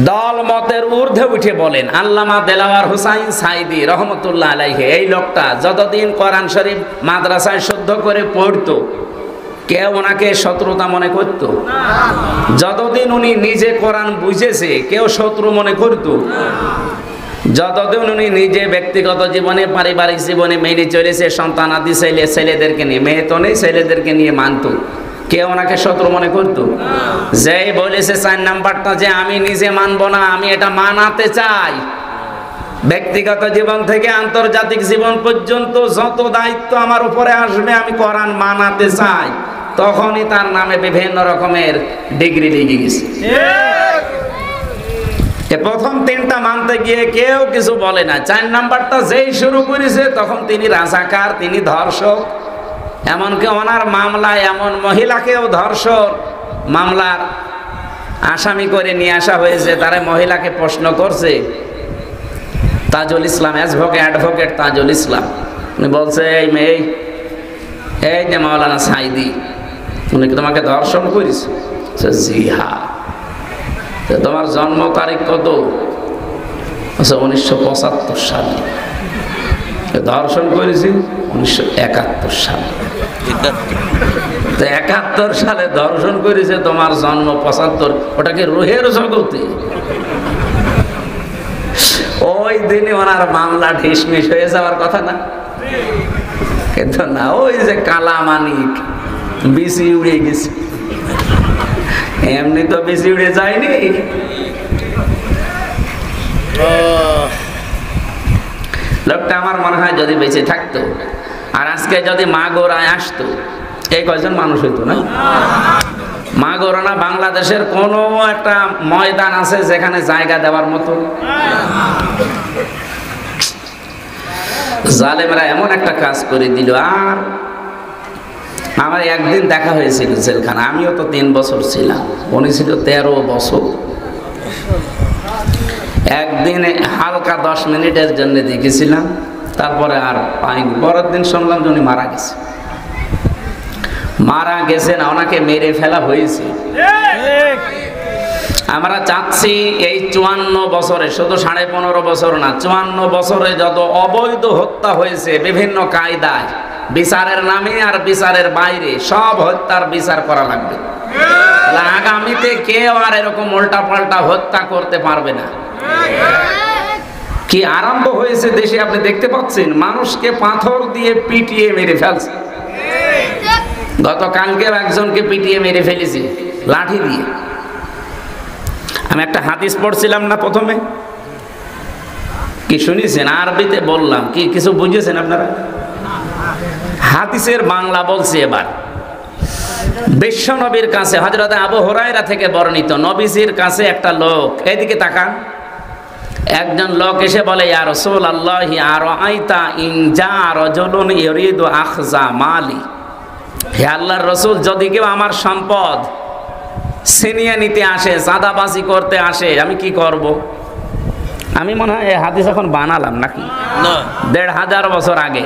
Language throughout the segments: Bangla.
দল মতের ঊর্ধ্বে উঠে বলেন আল্লামা দেলাওয়ার হোসাইন সাইদি রহমতুল্লাহ আলাইহি, এই লোকটা যতদিন কোরআন শরীফ মাদ্রাসায় শুদ্ধ করে পড়তো কেউ ওনাকে শত্রুতা মনে করতো? যতদিন উনি নিজে কোরআন বুঝেছে কেউ শত্রু মনে করতো? যতদিন উনি নিজে ব্যক্তিগত জীবনে পারিবারিক জীবনে মেনে চলেছে, সন্তানাদি ছেলেদেরকে নিয়ে, মেয়ে তো নেই, ছেলেদেরকে নিয়ে মানত, কেউ ওনাকে শত্রু মনে করতো? যেই বলেছে 4 নাম্বারটা যে আমি নিজে মানবো না, আমি এটা মানাতে চাই, ব্যক্তিগত জীবন থেকে আন্তর্জাতিক জীবন পর্যন্ত যত দায়িত্ব আমার উপরে আসবে আমি কোরআন মানাতে চাই, তখনই তার নামে বিভিন্ন রকমের ডিগ্রি লেগে গেছে। প্রথম 3টা মানতে গিয়ে কেউ কিছু বলে না, 4 নাম্বারটা যেই শুরু করেছে তখন তিনি রাজাকার, তিনি ধর্ষক। এমনকি ওনার মামলায় এমন মহিলাকেও ধর্ষণ মামলার আসামি করে নিয়ে আসা হয়েছে। তারা মহিলাকে প্রশ্ন করছে, তাজুল ইসলাম, অ্যাডভোকেট তাজুল ইসলাম, উনি বলছে এই মেয়ে, এই যে মাওলানা সাইদি, উনি কি তোমাকে ধর্ষণ করেছে? জি হ্যাঁ। তোমার জন্ম তারিখ কত? 1975 সালে। ধর্ষণ করেছি 1971 সালে। 71 সালে ধর্ষণ করেছে, তোমার জন্ম 75, ওটাকে রুহের জগতে। ওই দিনই ওনার মামলা ঢিসমিস হয়ে যাওয়ার কথা না? কিন্তু না, ওই যে কালা মানিক বিসি উড়ে গেছে, এমনি তো বেশি উড়ে যায়নি। লোকটা আমার মনে হয় যদি বেঁচে থাকতো আর আজকে যদি মাগুরায় আসতো, এই কয়জন মানুষ হইতো না? মাগুরা না বাংলাদেশের কোন একটা ময়দান আছে যেখানে জায়গা দেওয়ার মতো? জালেমরা এমন একটা কাজ করে দিল। আর আমার একদিন দেখা হয়েছিল জেলখানা, আমিও তো 3 বছর ছিলাম, উনি ছিল 13 বছর। একদিন হালকা 10 মিনিটের জন্য দেখেছিলাম, তারপরে আর পাইনি। পরের দিন শুনলাম যে উনি মারা গেছে। মারা গেছে না, ওনাকে মেরে ফেলা হয়েছে। আমরা চাচ্ছি এই 54 বছরে, শুধু 15.5 বছর না, 54 বছরে যত অবৈধ হত্যা হয়েছে বিভিন্ন কায়দায়, বিচারের নামে আর বিচারের বাইরে, সব হত্যার বিচার করা লাগবে। আগামীতে কেউ আর এরকম উল্টা পাল্টা হত্যা করতে পারবে না। কি আরম্ভ হয়েছে দেশে আপনি দেখতে পাচ্ছেন, মানুষকে পাথর দিয়ে পিটিয়ে মেরে ফেলছে। গতকালকেও একজনকে পিটিয়ে মেরে ফেলেছে লাঠি দিয়ে। আমি একটা হাদিস পড়ছিলাম না প্রথমে, কি শুনেছেন? আরবিতে বললাম, কি কিছু বুঝেছেন আপনারা? হাদিসের বাংলা বলছি এবার। বিশ্ব নবীর কাছে হযরত আবু হুরায়রা থেকে বর্ণিত, নবীজির কাছে একটা লোক, এদিকে তাকান, একজন লোক এসে বলে, ইয়া রাসূলুল্লাহি আরাআইতা ইন জা রাজুলুন ইউরিদু আখযা মালি, হে আল্লাহর রাসূল, যদি কেউ আমার সম্পদ ছিনিয়ে নিতে আসে, চাঁদাবাজি করতে আসে, আমি কি করব? আমি মনে হয় এই হাদিস এখন বানালাম নাকি? না, 1500 বছর আগে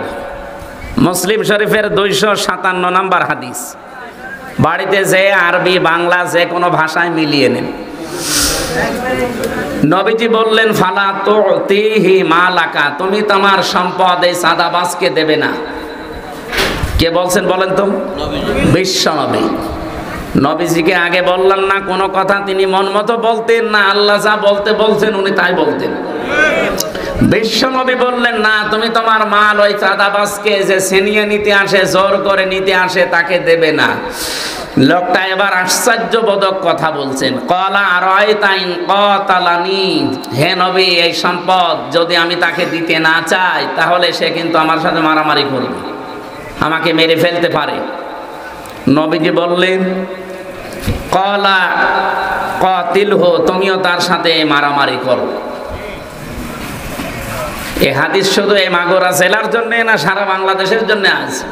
মুসলিম শরীফের 257 নম্বর হাদিস। বাড়িতে যে আরবি বাংলা যে কোনো ভাষায় মিলিয়ে নেন। নবীজি বললেন, ফালা তুতিহি মালাকা, তুমি তোমার সম্পদ এই চাঁদাবাজকে দেবে না। কে বলছেন বলেন তো? বিশ্ব নবী। নবীজিকে আগে বললাম না কোনো কথা তিনি মন মতো বলতেন না, আল্লাহ যা বলতে বলছেন উনি তাই বলতেন। বিশ্ব নবী বললেন, না, তুমি তোমার মাল ওই চাঁদাবাজকে যে ছিনিয়ে নিতে আসে, জোর করে নিতে আসে, তাকে দেবে না। লোকটা এবার আশ্চর্যবোধক কথা বলছেন, ক্বালা আরাআইতা ইন ক্বাতালানি, হে নবী, এই সম্পদ যদি আমি তাকে দিতে না চাই তাহলে সে কিন্তু আমার সাথে মারামারি করবে, আমাকে মেরে ফেলতে পারে। নবীজি বললেন, ক্বালা কাতিলহু, তুমিও তার সাথে মারামারি করো। এই হাদিস শুধু এই মাগুরা জেলার জন্য না সারা বাংলাদেশের জন্য আছে?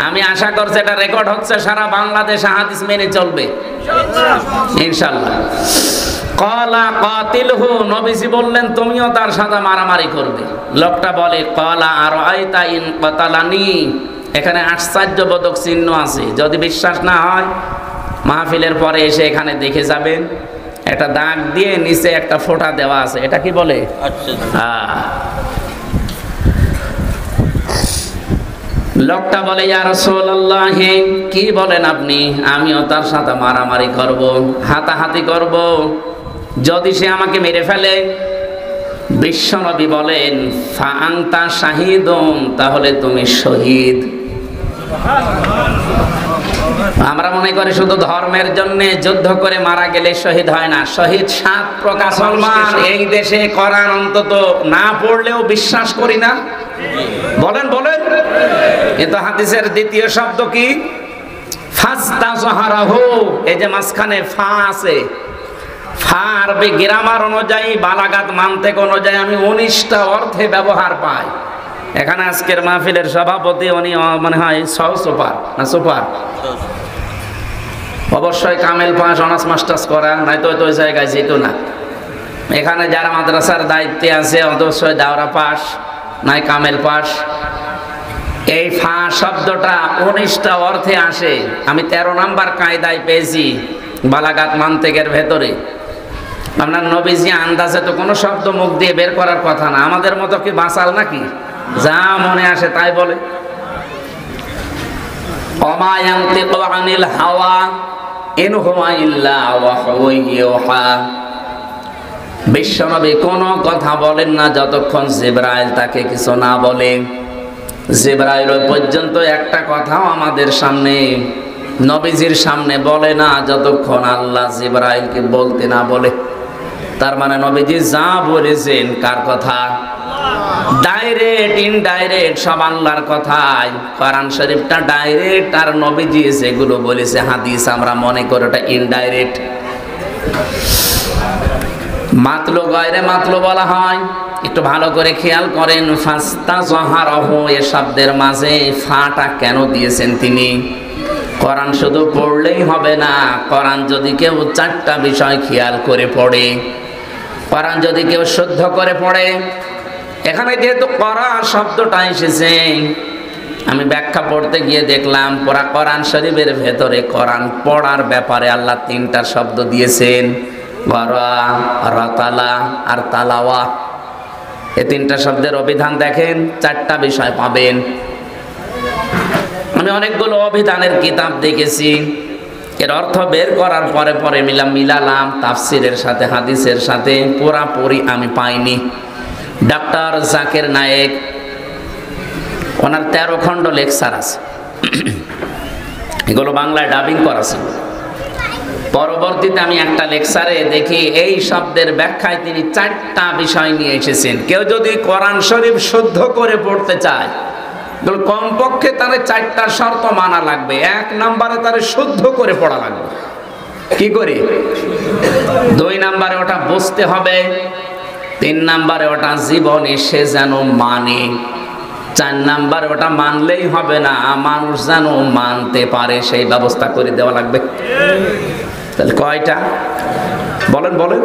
আমি আশা করছি এটা রেকর্ড হচ্ছে, সারা বাংলাদেশে হাদিস মেনে চলবে ইনশাআল্লাহ। ক্বালা কাতিলহু, নবীজি বললেন তুমিও তার সাথে মারামারি করবে। লোকটা বলে, ক্বালা আরাআইতা ইন ক্বাতালানি, এখানে আশ্চর্যবোধক চিহ্ন আছে। যদি বিশ্বাস না হয় মাহফিলের পরে এসে এখানে দেখে যাবেন। একটা দাগ দিয়ে নিচে একটা ফোঁটা দেওয়া আছে, এটা কি বলে? লোকটা বলে, ইয়া রাসূলুল্লাহ, কি বলেন আপনি? আমিও তার সাথে মারামারি করব, হাতাহাতি করব, যদি সে আমাকে মেরে ফেলে। বিশ্বনবী বলেন, ফা আনতা শাহীদুন, তাহলে তুমি শহীদ। আমরা মনে করি শুধু ধর্মের জন্য যুদ্ধ করে মারা গেলে শহীদ হয় না। শহীদ 7 প্রকার। মুসলমান এই দেশে কোরআন অন্তত না পড়লেও বিশ্বাস করি না। বলেন বলেন। কিন্তু হাদিসের দ্বিতীয় শব্দ কি? ফাস্তাজহারাহু। এই যে মাঝখানে ফা আছে, ফা আরবি গ্রামার অনুযায়ী, বালাগাত মানতেক অনুযায়ী আমি 19টা অর্থে ব্যবহার পাই। এখানে আজকের মাহফিলের সভাপতি উনি মনে হয় সুপার না সুপার, অবশ্যই কামেল পাস, অনার্স মাস্টার্স করা, নয়তো ওই জায়গায় যেত না। এখানে যারা মাদ্রাসার দায়িত্বে আছে অবশ্যই দাওরা পাস নাই কামেল পাস। এই ফা শব্দটা 19টা অর্থে আসে। আমি 13 নাম্বার কায়দায় পেয়েছি বালাগাত মানতেকের ভেতরে। আপনার নবীজি আন্দাজে তো কোনো শব্দ মুখ দিয়ে বের করার কথা না, আমাদের মতো কি বাঁচাল নাকি? যা মনে আসে তাই বলে। ওমা ইয়ানতিকু আনিল হাওয়া ইন হুয়া ইল্লা ওয়াহয়ুন ইউহা। বিশ্বনবী কোনো কথা বলেন না যতক্ষণ জিবরাইল তাকে কিছু না বলে। জিবরাইল পর্যন্ত একটা কথাও আমাদের সামনে, নবীজির সামনে বলে না যতক্ষণ আল্লাহ জিবরাইলকে বলতে না বলে। তার মানে নবীজি যা বলেছেন কার কথা? ডাইরেক্ট ইনডাইরেক্ট সব আল্লাহর কথাই। কোরআন শরীফটা ডাইরেক্ট, আর নবীজি যেগুলো বলেছে হাদিস আমরা মনে করি ওটা ইনডাইরেক্ট। মাতলু গায়রে মাতলু বলা হয়। একটু ভালো করে খেয়াল করেন, ফাস্তাজহারাহু এ শব্দের মাঝে ফাটা কেন দিয়েছেন তিনি? কোরআন শুধু পড়লেই হবে না, কোরআন যদি কেউ 4টা বিষয় খেয়াল করে পড়ে, কোরআন যদি কেউ শুদ্ধ করে পড়ে। এখানে যেহেতু কোরআন শব্দটা এসেছে, আমি ব্যাখ্যা পড়তে গিয়ে দেখলাম পুরা কোরআন শরীফের ভেতরে কোরআন পড়ার ব্যাপারে আল্লাহ 3টা শব্দ দিয়েছেন, গরা, রাতালা আর তালাওয়া। এই 3টা শব্দের অভিধান দেখেন, 4টা বিষয় পাবেন। আমি অনেকগুলো অভিধানের কিতাব দেখেছি, এর অর্থ বের করার পরে পরে মিলালাম তাফসিরের সাথে হাদিসের সাথে, পুরাপুরি আমি পাইনি। ডাক্তার জাকির নায়েক, ওনার 13 খণ্ড লেকচার আছে, এগুলো বাংলায় ডাবিং করা ছিল। পরবর্তীতে আমি একটা লেকচারে দেখি এই শব্দের ব্যাখ্যায় তিনি 4টা বিষয় নিয়ে এসেছেন। কেউ যদি কোরআন শরীফ শুদ্ধ করে পড়তে চায়, কমপক্ষে তার 4টা শর্ত মানা লাগবে। 1 নম্বরে তার শুদ্ধ করে পড়া লাগবে। কি করে? 2 নম্বরে ওটা বুঝতে হবে। 3 নম্বরে ওটা জীবনে সে যেন মানে। 4 নম্বরে ওটা মানলেই হবে না, মানুষ যেন মানতে পারে সেই ব্যবস্থা করে দেওয়া লাগবে। তাহলে কয়টা? বলেন বলেন।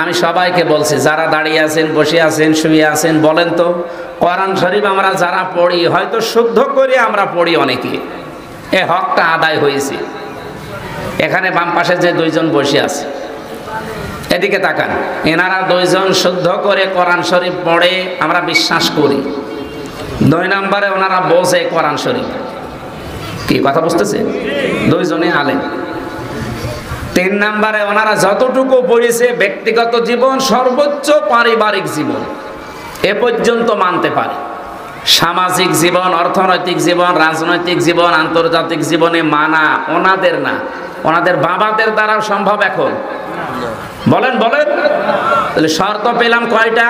আমি সবাইকে বলছি, যারা দাঁড়িয়ে আছেন, বসে আছেন, শুয়ে আছেন, বলেন তো, কোরআন শরীফ আমরা যারা পড়ি, হয়তো শুদ্ধ করে আমরা পড়ি অনেকে, এ হকটা আদায় হয়েছে। এখানে বাম পাশে যে 2 জন বসে আছে, এদিকে তাকান, এনারা 2 জন শুদ্ধ করে কোরআন শরীফ পড়ে, আমরা বিশ্বাস করি। 2 নম্বরে ওনারা বোঝে কোরআন শরীফ। কি কথা বুঝতেছে? 2 জনে আলেম। 3 নম্বরে ওনারা যতটুকু পড়েছে ব্যক্তিগত জীবন, সর্বোচ্চ পারিবারিক জীবন এ পর্যন্ত মানতে পারে। সামাজিক জীবন, অর্থনৈতিক জীবন, রাজনৈতিক জীবন, আন্তর্জাতিক জীবনে মানা ওনাদের না, ওনাদের বাবাদের দ্বারাও সম্ভব এখন। বলেন বলেন। তাহলে শর্ত পেলাম কয়টা?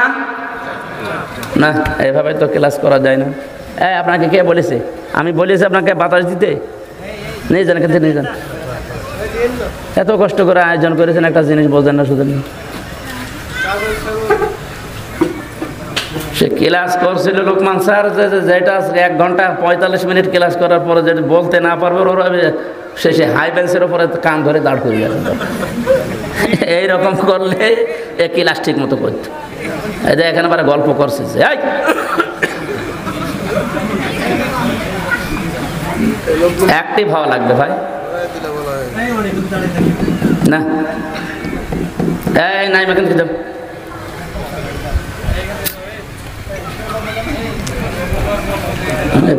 না, এভাবে তো ক্লাস করা যায় না। আপনাকে কে বলেছে? আমি বলেছি আপনাকে বাতাস দিতে? নিয়ে যান, কিন্তু নিয়ে যান। এত কষ্ট করে আয়োজন করেছেন, একটা জিনিস বোঝেন না শুধু। সে ক্লাস করছিল লোকমান স্যার, যেটা 1 ঘন্টা 45 মিনিট ক্লাস করার পরে যেটা বলতে না পারবে, ওরা শেষে হাই বেঞ্চের ওপরে কান ধরে দাঁড় করে গেছে। এইরকম করলে এ ক্লাস ঠিক মতো করত। এই যে এখানে আবার গল্প করছে, অ্যাক্টিভ হওয়া লাগবে ভাই। না এই নাই মেখান থেকে যাও।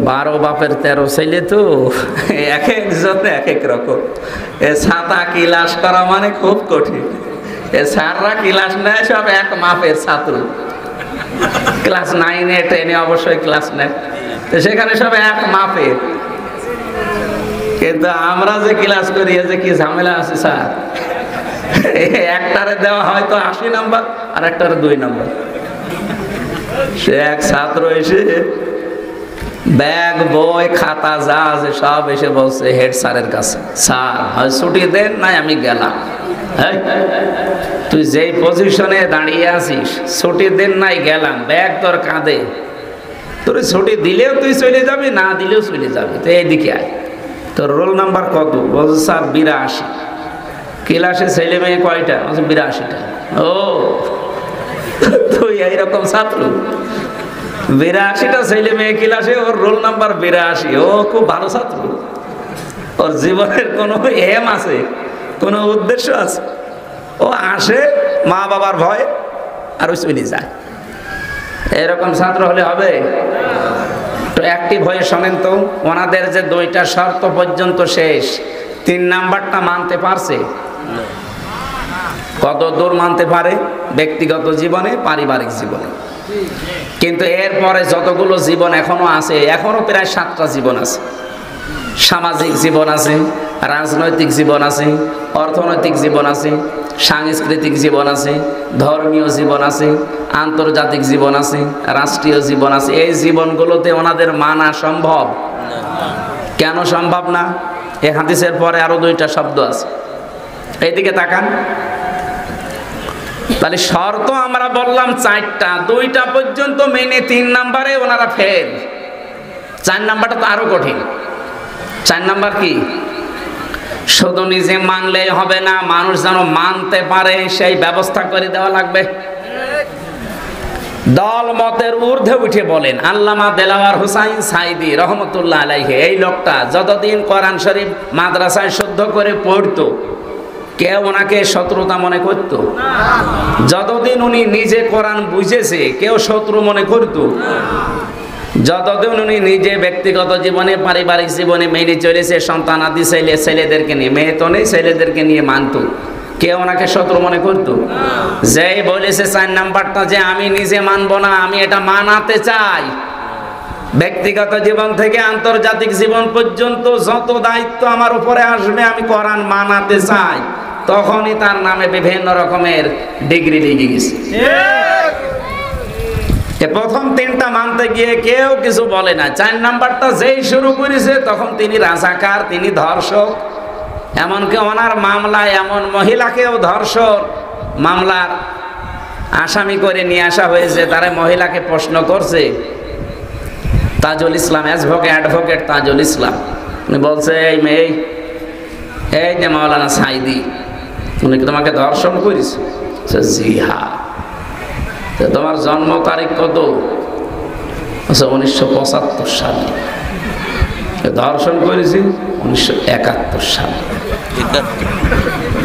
বারো বাপের 13 ছেলে তো, এক একজন এক এক রকম। এ ছাতা ক্লাস করা মানে খুব কঠিন। এ স্যাররা ক্লাস নেয় সব এক মাপের ছাত্র, ক্লাস 9 10 অবশ্যই ক্লাস নেয়, তো সেখানে সব এক মাপের। কিন্তু আমরা যে ক্লাস করি যে কি ঝামেলা আছে স্যার, একটারে দেওয়া হয়তো 80 নাম্বার আর একটারে 2 নাম্বার। সে এক ছাত্র এসে ব্যাগ বই খাতা যা আছে সব এসে বলছে হেড স্যারের কাছে, স্যার হয় ছুটি দেন নাই আমি গেলাম। তুই যেই পজিশনে দাঁড়িয়ে আছিস, ছুটি দেন নাই গেলাম, ব্যাগ তোর কাঁধে, তোর ছুটি দিলেও তুই চলে যাবি, না দিলেও চলে যাবি, তো এইদিকে আয়। তোর রোল নাম্বার কত? বলছে স্যার 82। ক্লাসে ছেলে মেয়ে কয়টা? বলছে 82টা। ও তুই এইরকম ছাত্র, 82টা ছেলে মেয়ে ক্লাসে, ওর রোল নাম্বার 82। ও খুব ভালো ছাত্র, ওর জীবনের কোনো এম আছে, কোনো উদ্দেশ্য আছে? ও আসে মা বাবার ভয় আর ওই চলে যায়। এরকম ছাত্র হলে হবে? তো অ্যাক্টিভ হয়ে শোনেন তো, ওনাদের যে 2টা শর্ত পর্যন্ত শেষ, 3 নাম্বারটা মানতে পারছে? কত দূর মানতে পারে? ব্যক্তিগত জীবনে, পারিবারিক জীবনে। কিন্তু এরপরে যতগুলো জীবন এখনো আছে, এখনো প্রায় 7টা জীবন আছে। সামাজিক জীবন আছে, রাজনৈতিক জীবন আছে, অর্থনৈতিক জীবন আছে, সাংস্কৃতিক জীবন আছে, ধর্মীয় জীবন আছে, আন্তর্জাতিক জীবন আছে, রাষ্ট্রীয় জীবন আছে। এই জীবনগুলোতে ওনাদের মানা সম্ভব? কেন সম্ভব না? এই হাদিসের পরে আরো 2টা শব্দ আছে, এইদিকে তাকান। তাহলে শর্ত আমরা বললাম 4টা, 2টা পর্যন্ত মেনে 3 নাম্বারে ওনারা ফেল। 4 নাম্বারটা তো আরো কঠিন। 4 নাম্বার কি? শুধু নিজে মানলেই হবে না, মানুষ যেন মানতে পারে সেই ব্যবস্থা করে দেওয়া লাগবে। দল মতের ঊর্ধ্বে উঠে বলেন আল্লামা দেলাওয়ার হোসাইন সাইদি রহমতুল্লাহ আলাইহি, এই লোকটা যতদিন কোরআন শরীফ মাদ্রাসায় শুদ্ধ করে পড়তো, কেউ ওনাকে শত্রুতা মনে করত? যতদিন উনি নিজে কোরআন বুঝেছে, কেউ শত্রু মনে করত? যতদিন উনি নিজে ব্যক্তিগত জীবনে, পারিবারিক জীবনে মেনে চলেছে, সন্তানাদি ছেলেদেরকে নিয়ে, মেয়ে তো নেই, ছেলেদেরকে নিয়ে মানত, কেউ ওনাকে শত্রু মনে করত? যেই বলেছে 4 নাম্বারটা যে আমি নিজে মানবো না, আমি এটা মানাতে চাই, ব্যক্তিগত জীবন থেকে আন্তর্জাতিক জীবন পর্যন্ত যত দায়িত্ব আমার উপরে আসবে আমি কোরআন মানাতে চাই, তখনই তার নামে বিভিন্ন রকমের ডিগ্রি লেগে গেছে। প্রথম 3টা মানতে গিয়ে কেউ কিছু বলে না। 4 নাম্বারটা যেই শুরু করেছে তখন তিনি রাজাকার, তিনি ধর্ষক। এমনকি ওনার মামলায় এমন মহিলাকেও ধর্ষণ মামলার আসামি করে নিয়ে আসা হয়েছে। তারা মহিলাকে প্রশ্ন করছে, তাজুল ইসলাম, অ্যাডভোকেট তাজুল ইসলাম, উনি বলছে এই মেয়ে, এই যে মাওলানা সাইদি, উনি কি তোমাকে ধর্ষণ করেছে? জি হ্যাঁ। তোমার জন্ম তারিখ কত? 1975 সালে। ধর্ষণ করেছি 1971 সালে।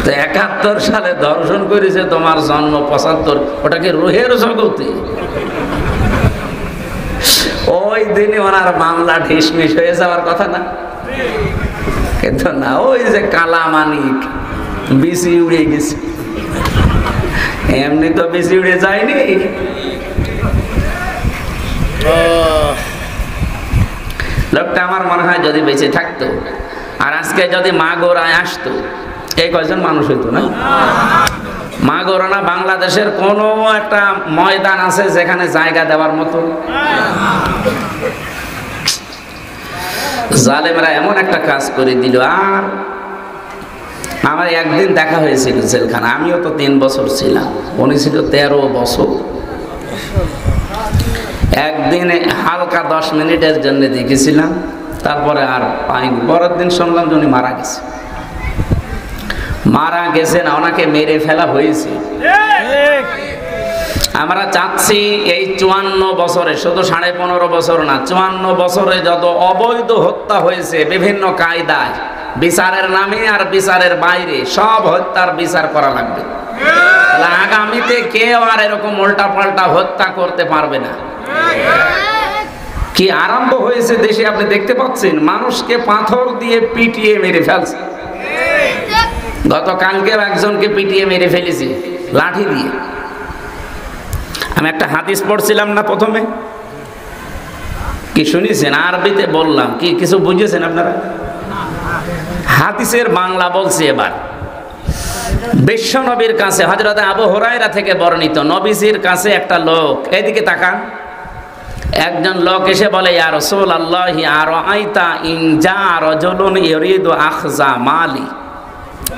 71 সালে ধর্ষণ করেছে, তোমার জন্ম 75। ওটাকে রুহের জগতে। ওই দিনই ওনার মামলা ঢিসমিস হয়ে যাওয়ার কথা না? কিন্তু না, ওই যে কালা মানিক বিসি উড়ে গেছে, এমনি তো বেশি উড়ে যায়নি। লোকটা আমার মনে হয় যদি বেঁচে থাকতো আর আজকে যদি মাগুরায় আসতো, এই কয়জন মানুষ হইতো না? মাগুরা না বাংলাদেশের কোন একটা ময়দান আছে যেখানে জায়গা দেওয়ার মতো? জালেমরা এমন একটা কাজ করে দিল। আর আমার একদিন দেখা হয়েছিল জেলখানা, আমিও তো 3 বছর ছিলাম, উনি ছিল 13 বছর। একদিন হালকা 10 মিনিটের জন্য দেখেছিলাম, তারপরে আর পাইনি। পরের দিন শুনলাম যে উনি মারা গেছে। মারা গেছে না, ওনাকে মেরে ফেলা হয়েছে। আমরা চাচ্ছি এই 54 বছরে, শুধু 15.5 বছর না, 54 বছরে যত অবৈধ হত্যা হয়েছে বিভিন্ন কায়দায়, বিচারের নামে আর বিচারের বাইরে সব হত্যার বিচার করা লাগবে। তাহলে আগামীতে কেউ আর এরকম উল্টা পাল্টা হত্যা করতে পারবে না। কি আরম্ভ হয়েছে দেশে আপনি দেখতে পাচ্ছেন, মানুষকে পাথর দিয়ে পিটিয়ে মেরে ফেলছে। গতকালকেও একজনকে পিটিয়ে মেরে ফেলেছে লাঠি দিয়ে। আমি একটা হাদিস পড়ছিলাম না প্রথমে, কি শুনেছেন? আরবিতে বললাম, কি কিছু বুঝেছেন আপনারা? হাদিসের বাংলা বলছি এবার। বিশ্ব নবীর কাছে হযরত আবু হুরায়রা থেকে বর্ণিত, নবীজির কাছে একটা লোক, এদিকে তাকান, একজন লোক এসে বলে, ইয়া রাসূলুল্লাহি আরাআইতা ইন জা রাজুলুন ইউরিদু আখযা মালি,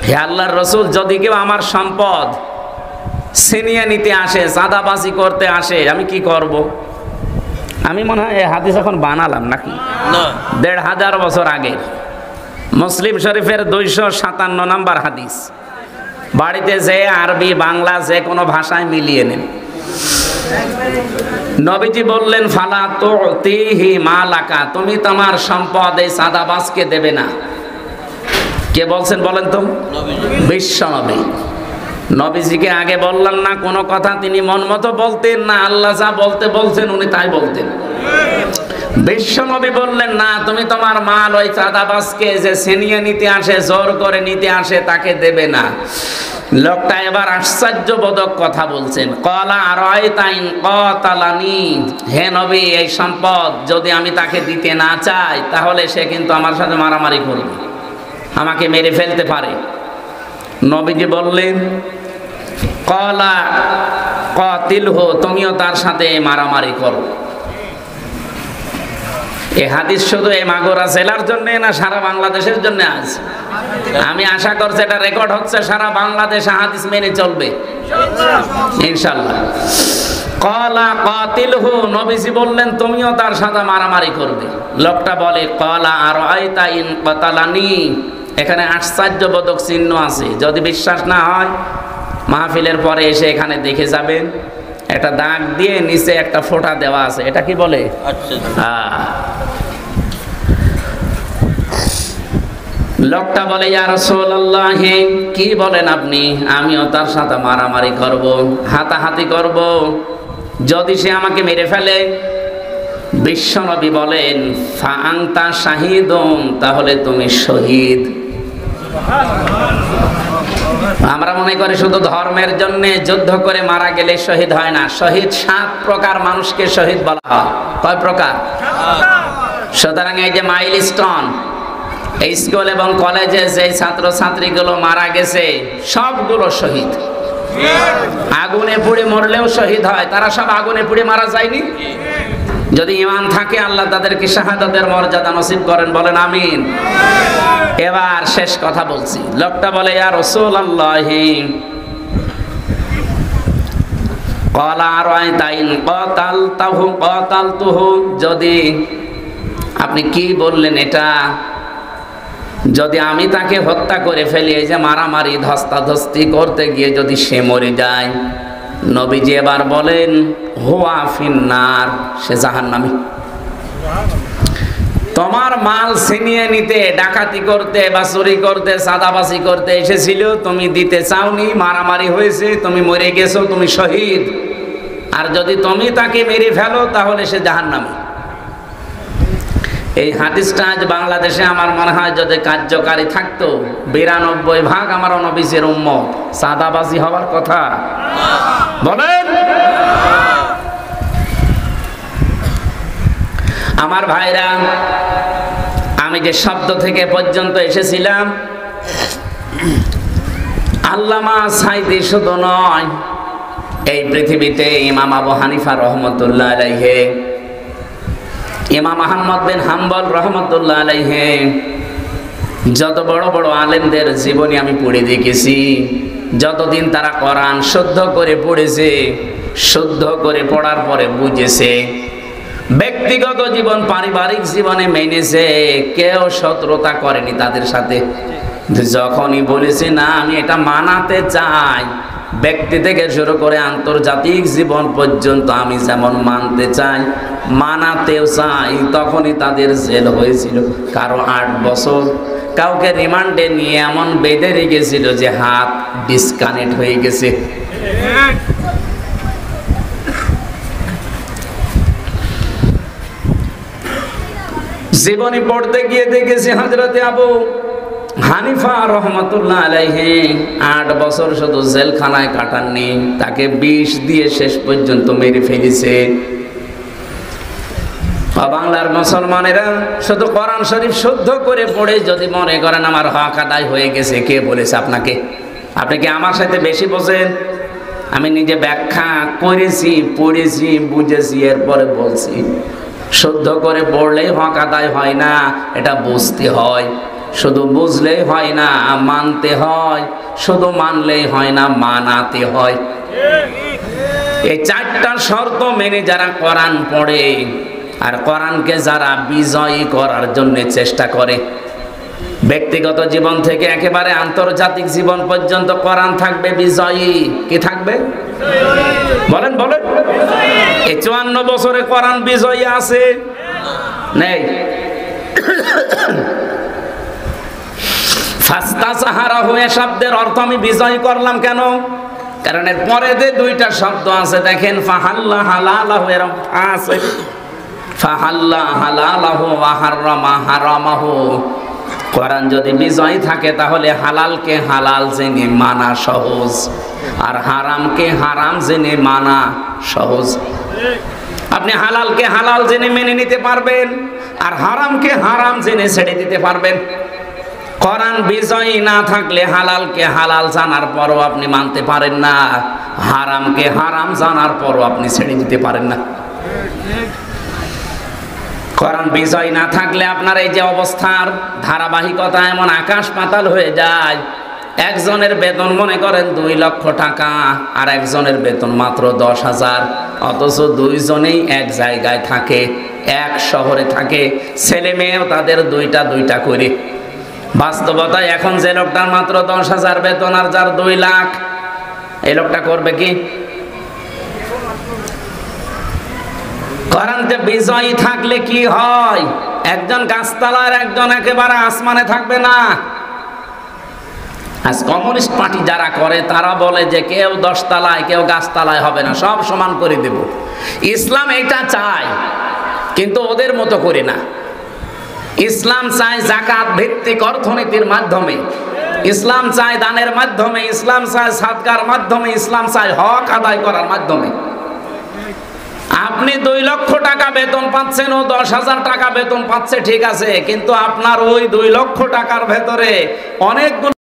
হে আল্লাহর রাসূল, যদি কেউ আমার সম্পদ ছিনিয়ে নিতে আসে, চাঁদাবাজি করতে আসে, আমি কি করব? আমি মনে হয় এই হাদিস এখন বানালাম নাকি, ১৫০০ বছর আগে, মুসলিম শরীফের ২৫৭ নম্বর হাদিস। বাড়িতে যে আরবি বাংলা যে কোনো ভাষায় মিলিয়ে নেন। নবীজি বললেন, ফালা তুতিহি মালাকা, তুমি তোমার সম্পদ এই চাঁদাবাজকে দেবে না। কে বলছেন বলেন তো? বিশ্ব নবী। নবীজিকে আগে বললাম না কোনো কথা তিনি মন মতো বলতেন না, আল্লাহ যা বলতে বলছেন উনি তাই বলতেন। বিশ্ব নবী বললেন, না, তুমি তোমার মাল ওই চাঁদাবাজকে যে ছিনিয়ে নিতে আসে, জোর করে নিতে আসে, তাকে দেবে না। লোকটা এবার আশ্চর্যবোধক কথা বলছেন, ক্বালা আরাআইতা ইন ক্বাতালানি, হে নবী, এই সম্পদ যদি আমি তাকে দিতে না চাই তাহলে সে কিন্তু আমার সাথে মারামারি করবে, আমাকে মেরে ফেলতে পারে। নবীজি বললেন, ক্বালা কাতিলহু, তুমিও তার সাথে মারামারি করো। এই হাদিস শুধু এই মাগুরা জেলার জন্য না সারা বাংলাদেশের জন্য আছে। আমি আশা করছি এটা রেকর্ড হচ্ছে, সারা বাংলাদেশে হাদিস মেনে চলবে ইনশাআল্লাহ। ক্বালা কাতিলহু, নবীজি বললেন তুমিও তার সাথে মারামারি করবে। লোকটা বলে, ক্বালা আরাআইতা ইন ক্বাতালানি, এখানে আশ্চর্যবোধক চিহ্ন আছে, যদি বিশ্বাস না হয় মাহফিলের পরে এসে এখানে দেখে যাবেন। একটা দাগ দিয়ে নিচে একটা ফোঁটা দেওয়া আছে, এটা কি বলে? লোকটা বলে, ইয়া রাসূলুল্লাহ, কি বলেন আপনি? আমিও তার সাথে মারামারি করব, হাতাহাতি করব, যদি সে আমাকে মেরে ফেলে। বিশ্বনবী বলেন, ফা আনতা শাহীদুন, তাহলে তুমি শহীদ। আমরা মনে করি শুধু ধর্মের জন্য যুদ্ধ করে মারা গেলে শহীদ হয় না। শহীদ ৭ প্রকার মানুষকে শহীদ বলা হয়। কয় প্রকার? সুতরাং এই যে মাইলস্টোন, এই স্কুল এবং কলেজে যে ছাত্রছাত্রীগুলো মারা গেছে সবগুলো শহীদ। আগুনে পুড়ে মরলেও শহীদ হয়, তারা সব আগুনে পুড়ে মারা যায়নি। যদি ঈমান থাকে আল্লাহ তাদেরকে শাহাদাতের মর্যাদা নসিব করেন, বলেন আমিন। এবার শেষ কথা বলছি। লোকটা বলে, ইয়া রাসূলুল্লাহ, ক্বালা আরাআইতা ইন ক্বাতালতুহু, যদি আপনি কি বললেন এটা, যদি আমি তাকে হত্যা করে ফেলি, এই যে মারামারি ধস্তাধস্তি করতে গিয়ে যদি সে মরে যায়। নবীজি এবার বলেন, হুয়া ফিন্নার, সে জাহান্নামী। তোমার মাল ছিনিয়ে নিতে, ডাকাতি করতে বা চুরি করতে, চাঁদাবাজি করতে এসেছিল, তুমি দিতে চাওনি, মারামারি হয়েছে, তুমি মরে গেছো, তুমি শহীদ। আর যদি তুমি তাকে মেরে ফেলো তাহলে সে জাহান্নামী। এই হাদিসটা আজ বাংলাদেশে আমার মনে হয় যদি কার্যকারী থাকতো, ৯২% আমার নবীর উম্মত, চাঁদাবাজি হওয়ার কথা বলেন। আমার ভাইরা, আমি যে শব্দ থেকে পর্যন্ত এসেছিলাম, আল্লামা সাঈদী শুধু নয়, এই পৃথিবীতে ইমাম আবু হানিফা রহমতুল্লাহ আলাইহি, ইমাম আহমদ বিন হাম্বল রহমতুল্লাহ আলাইহি, যত বড় বড় আলেমদের জীবনী আমি পড়ে দেখেছি, যতদিন তারা কোরআন শুদ্ধ করে পড়েছে, শুদ্ধ করে পড়ার পরে বুঝেছে, ব্যক্তিগত জীবন পারিবারিক জীবনে মেনেছে, কেউ শত্রুতা করেনি তাদের সাথে। যখনই বলেছে না আমি এটা মানাতে চাই, ব্যক্তি থেকে শুরু করে আন্তর্জাতিক জীবন পর্যন্ত আমি যেমন মানতে চাই, মানাতেও চাই, তখনই তাদের জেল হয়েছিল। কারো ৮ বছর, কাউকে রিমান্ডে নিয়ে এমন বেঁধে রেখেছিল যে হাত ডিসকানেক্ট হয়ে গেছে। জীবনী পড়তে গিয়ে দেখেছি হযরতে আবু হানিফা রহমাতুল্লাহ আলাইহি 8 বছর শুধু জেলখানায় কাটাননি, তাকে বিষ দিয়ে শেষ পর্যন্ত মেরে ফেলেছে। বাংলার মুসলমানেরা শুধু কোরআন শরীফ শুদ্ধ করে পড়ে যদি মনে করেন আমার হক আদায় হয়ে গেছে, কে বলেছে আপনাকে? আপনি কি আমার সাথে বেশি বোঝেন? আমি নিজে ব্যাখ্যা করেছি, পড়েছি, বুঝেছি, এরপরে বলছি শুদ্ধ করে পড়লেই হক আদায় হয় না, এটা বুঝতে হয়। শুধু বুঝলেই হয় না, মানতে হয়। শুধু মানলেই হয় না, মানাতে হয়। এই 4টা শর্ত মেনে যারা কোরআন পড়ে আর কোরআনকে যারা বিজয়ী করার জন্য চেষ্টা করে, ব্যক্তিগত জীবন থেকে একেবারে আন্তর্জাতিক জীবন পর্যন্ত কোরআন থাকবে বিজয়ী। কি থাকবে? বলেন বলেন। এই 54 বছরে কোরআন বিজয়ী আছে? নেই। ফাস্তাসাহারাহু শব্দের অর্থ আমি বিজয় করলাম কেন? কারণ এর পরে যে 2টা শব্দ আছে দেখেন, ফাহাল্লা হালালাহু, এরকম আছে ফাহাল্লা হালালাহু ওয়া হারামা হারামাহু। কোরআন যদি বিজয় থাকে তাহলে হালালকে হালাল জেনে মানা সহজ, আর হারামকে হারাম জেনে মানা সহজ। আপনি হালালকে হালাল জেনে মেনে নিতে পারবেন, আর হারামকে হারাম জেনে ছেড়ে দিতে পারবেন। কোরআন বিজয়ী না থাকলে হালালকে হালাল জানার পরও আপনি মানতে পারেন না, হারামকে হারাম জানার পরও আপনি ছেড়ে দিতে পারেন না। কোরআন বিজয় না থাকলে আপনার এই যে অবস্থার ধারাবাহিকতা এমন আকাশ পাতাল হয়ে যায়। একজনের বেতন মনে করেন 2 লক্ষ টাকা, আর একজনের বেতন মাত্র 10,000, অথচ 2 জনেই এক জায়গায় থাকে, এক শহরে থাকে, ছেলে মেয়েও তাদের 2টা করে। বাস্তবতায় এখন যে লোকটার মাত্র 10,000 বেতন আর যার 2 লাখ, এই লোকটা করবে কি? কোরআনতে বিজয়ী থাকলে কি হয়? একজন গাছতলার, একজন একেবারে আসমানে থাকবে না। আজ কমিউনিস্ট পার্টি যারা করে তারা বলে যে কেউ 10 তলায় কেউ গাছতলায় হবে না, সব সমান করে দেব। ইসলাম এটা চায়, কিন্তু ওদের মতো করে না। ইসলাম চায় যাকাত ভিত্তিক অর্থনীতির মাধ্যমে, ইসলাম চায় দানের মাধ্যমে, ইসলাম চায় সাদকার মাধ্যমে, ইসলাম চায় হক আদায় করার মাধ্যমে। আপনি 2 লক্ষ টাকা বেতন পাচ্ছেন, ও 10,000 টাকা বেতন পাচ্ছে, ঠিক আছে, কিন্তু আপনার ওই 2 লক্ষ টাকার ভেতরে অনেকগুলো